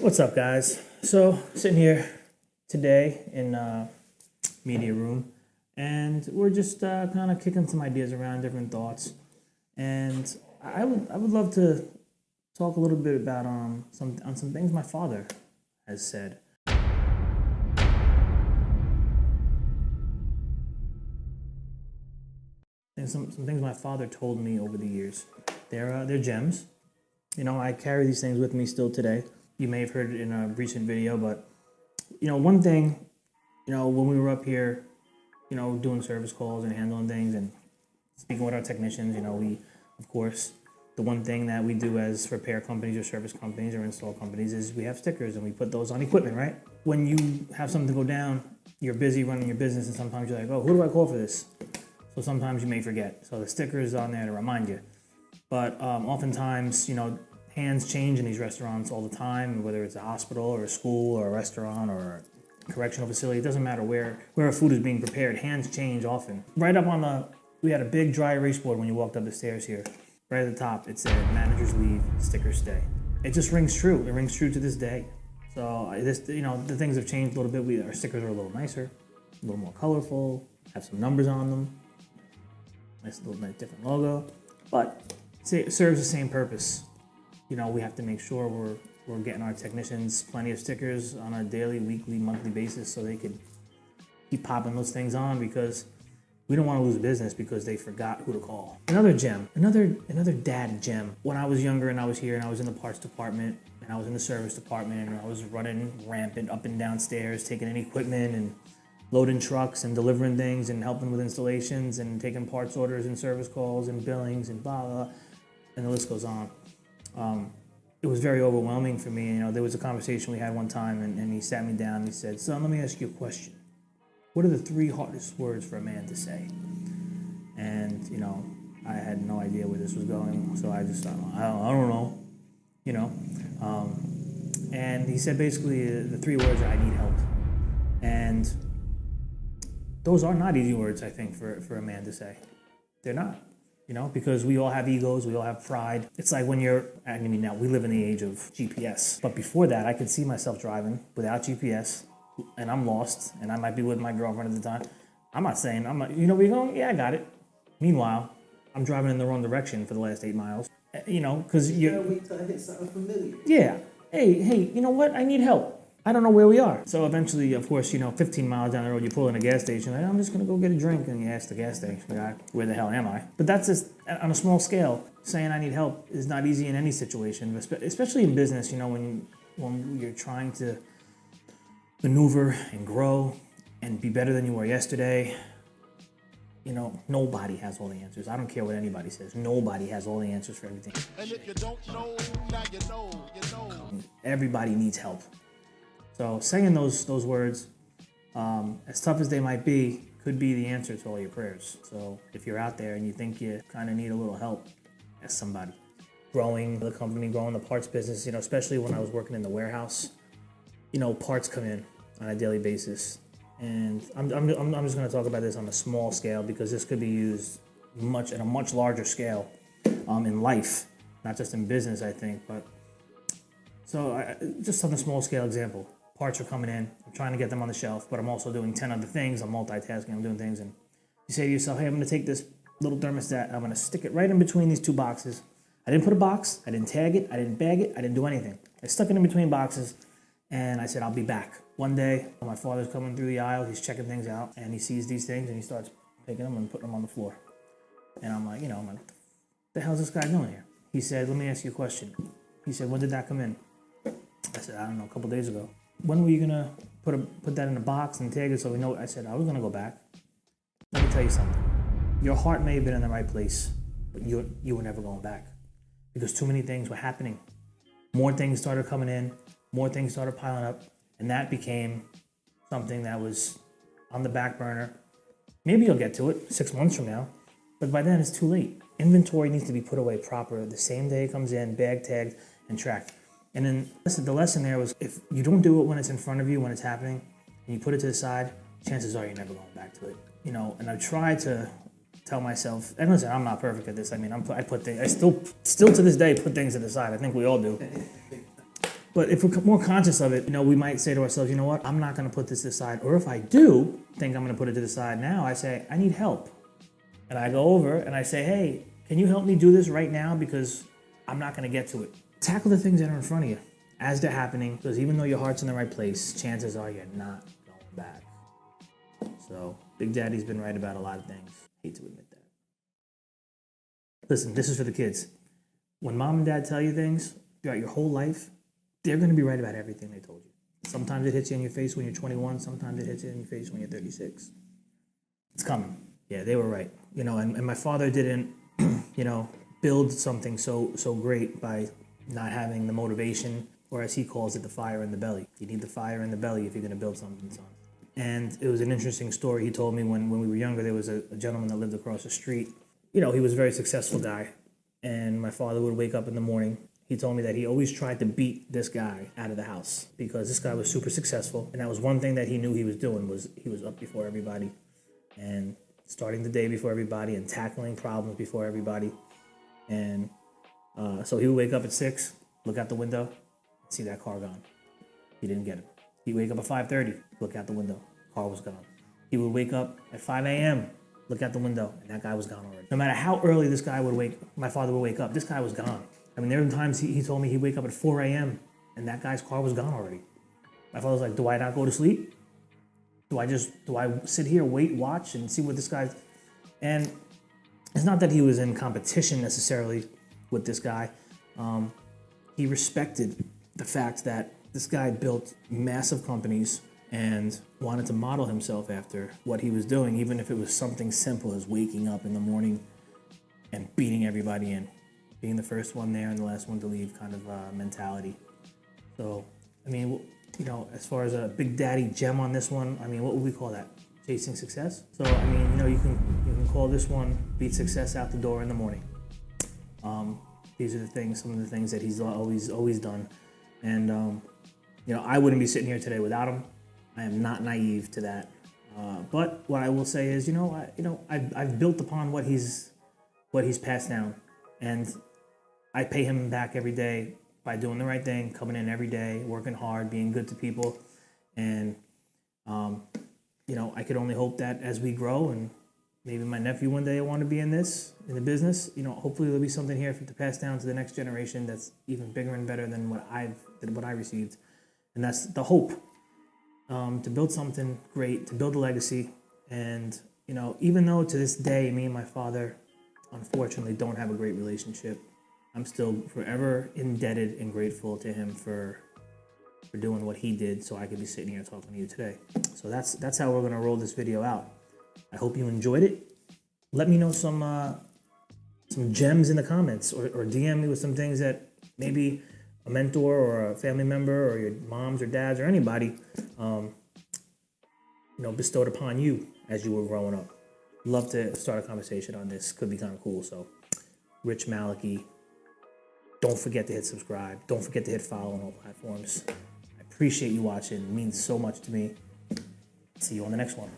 What's up, guys? So, sitting here today in media room, and we're just kind of kicking some ideas around, different thoughts, and I would love to talk a little bit about some things my father has said. And some things my father told me over the years. They're gems. You know, I carry these things with me still today. You may have heard it in a recent video, but one thing, when we were up here, doing service calls and handling things and speaking with our technicians, we, of course, the one thing that we do as repair companies or service companies or install companies is we have stickers and we put those on equipment, right? When you have something go down, you're busy running your business and sometimes you're like, oh, who do I call for this? So sometimes you may forget. So the sticker is on there to remind you. But oftentimes, hands change in these restaurants all the time, whether it's a hospital or a school or a restaurant or a correctional facility. It doesn't matter where our food is being prepared. Hands change often. Right up we had a big dry erase board when you walked up the stairs here. Right at the top, it said, managers leave, stickers stay. It just rings true. It rings true to this day. So the things have changed a little bit. Our stickers are a little nicer, a little more colorful, have some numbers on them. Nice different logo. But it serves the same purpose. We have to make sure we're getting our technicians plenty of stickers on a daily, weekly, monthly basis so they could keep popping those things on, because we don't want to lose business because they forgot who to call. Another gem, another dad gem. When I was younger and I was here and I was in the parts department and I was in the service department and I was running rampant up and down stairs, taking in equipment and loading trucks and delivering things and helping with installations and taking parts orders and service calls and billings and blah, blah, blah, and the list goes on. It was very overwhelming for me. There was a conversation we had one time and he sat me down and he said, son, let me ask you a question. What are the 3 hardest words for a man to say? And, I had no idea where this was going, so I just thought, I don't know, and he said basically the 3 words are, I need help. And those are not easy words, I think, for a man to say. They're not. Because we all have egos, we all have pride. It's like when now we live in the age of GPS. But before that, I could see myself driving without GPS, and I'm lost, and I might be with my girlfriend at the time. I'm not saying, where you going? Yeah, I got it. Meanwhile, I'm driving in the wrong direction for the last 8 miles. Because you're... wait till I hit something familiar. Yeah. Hey, you know what? I need help. I don't know where we are. So eventually, of course, 15 miles down the road, you pull in a gas station. Like, I'm just going to go get a drink. And you ask the gas station guy, where the hell am I? But that's just, on a small scale, saying I need help is not easy in any situation, especially in business, when you're trying to maneuver and grow and be better than you were yesterday. Nobody has all the answers. I don't care what anybody says. Nobody has all the answers for everything. And if you don't know, now you know. Everybody needs help. So saying those words, as tough as they might be, could be the answer to all your prayers. So if you're out there and you think you kind of need a little help, ask somebody. Growing the company, growing the parts business, especially when I was working in the warehouse, parts come in on a daily basis. And I'm just going to talk about this on a small scale because this could be used at a much larger scale in life, not just in business, I think. But just on a small scale example. Parts are coming in, I'm trying to get them on the shelf, but I'm also doing 10 other things, I'm multitasking, I'm doing things, and you say to yourself, hey, I'm gonna take this little thermostat, and I'm gonna stick it right in between these 2 boxes. I didn't put a box, I didn't tag it, I didn't bag it, I didn't do anything. I stuck it in between boxes, and I said, I'll be back. One day, my father's coming through the aisle, he's checking things out, and he sees these things, and he starts picking them and putting them on the floor. And I'm like, what the hell's this guy doing here? He said, let me ask you a question. He said, when did that come in? I said, I don't know, a couple days ago. When were you gonna put that in a box and tag it so we know? I said, I was gonna go back. Let me tell you something. Your heart may have been in the right place, but you were never going back because too many things were happening. More things started coming in, more things started piling up, and that became something that was on the back burner. Maybe you'll get to it 6 months from now, but by then it's too late. Inventory needs to be put away proper the same day it comes in, bag tagged and tracked. And then the lesson there was, if you don't do it when it's in front of you, when it's happening, and you put it to the side, chances are you're never going back to it. And I try to tell myself, and listen, I'm not perfect at this. I mean, I still to this day put things to the side. I think we all do. But if we're more conscious of it, we might say to ourselves, you know what, I'm not going to put this aside. Or if I do think I'm going to put it to the side now, I say, I need help. And I go over and I say, hey, can you help me do this right now? Because I'm not going to get to it. Tackle the things that are in front of you as they're happening, because even though your heart's in the right place, chances are you're not going back. So Big Daddy's been right about a lot of things. Hate to admit that. Listen, this is for the kids. When mom and dad tell you things throughout your whole life, they're going to be right about everything they told you. Sometimes it hits you in your face when you're 21. Sometimes it hits you in your face when you're 36. It's coming. Yeah, they were right. And my father didn't, build something so great by not having the motivation, or as he calls it, the fire in the belly. You need the fire in the belly if you're going to build something, son. And it was an interesting story he told me when we were younger. There was a gentleman that lived across the street. He was a very successful guy. And my father would wake up in the morning. He told me that he always tried to beat this guy out of the house because this guy was super successful. And that was one thing that he knew he was doing, was he was up before everybody and starting the day before everybody and tackling problems before everybody. And so he would wake up at 6, look out the window, and see that car gone. He didn't get it. He'd wake up at 5:30, look out the window, car was gone. He would wake up at 5 a.m., look out the window, and that guy was gone already. No matter how early my father would wake up, this guy was gone. I mean, there were times he told me he'd wake up at 4 a.m., and that guy's car was gone already. My father was like, do I not go to sleep? Do I sit here, wait, watch, and see what this guy's... And it's not that he was in competition necessarily with this guy. He respected the fact that this guy built massive companies and wanted to model himself after what he was doing, even if it was something simple as waking up in the morning and beating everybody in. Being the first one there and the last one to leave kind of mentality. So, I mean, as far as a Big Daddy gem on this one, I mean, what would we call that? Chasing success? So, I mean, you can call this one beat success out the door in the morning. These are some of the things that he's always done. And, I wouldn't be sitting here today without him. I am not naive to that. But what I will say is, I've built upon what he's passed down. And I pay him back every day by doing the right thing, coming in every day, working hard, being good to people. And, I could only hope that as we grow, and maybe my nephew one day will want to be in the business, hopefully there'll be something here to pass down to the next generation that's even bigger and better than what I received. And that's the hope, to build something great, to build a legacy. And, even though to this day, me and my father, unfortunately, don't have a great relationship, I'm still forever indebted and grateful to him for doing what he did so I could be sitting here talking to you today. So that's how we're going to roll this video out. I hope you enjoyed it. Let me know some gems in the comments, or DM me with some things that maybe a mentor or a family member or your moms or dads or anybody bestowed upon you as you were growing up. Love to start a conversation on this. Could be kind of cool. So, Rich Malachi. Don't forget to hit subscribe. Don't forget to hit follow on all platforms. I appreciate you watching. It means so much to me. See you on the next one.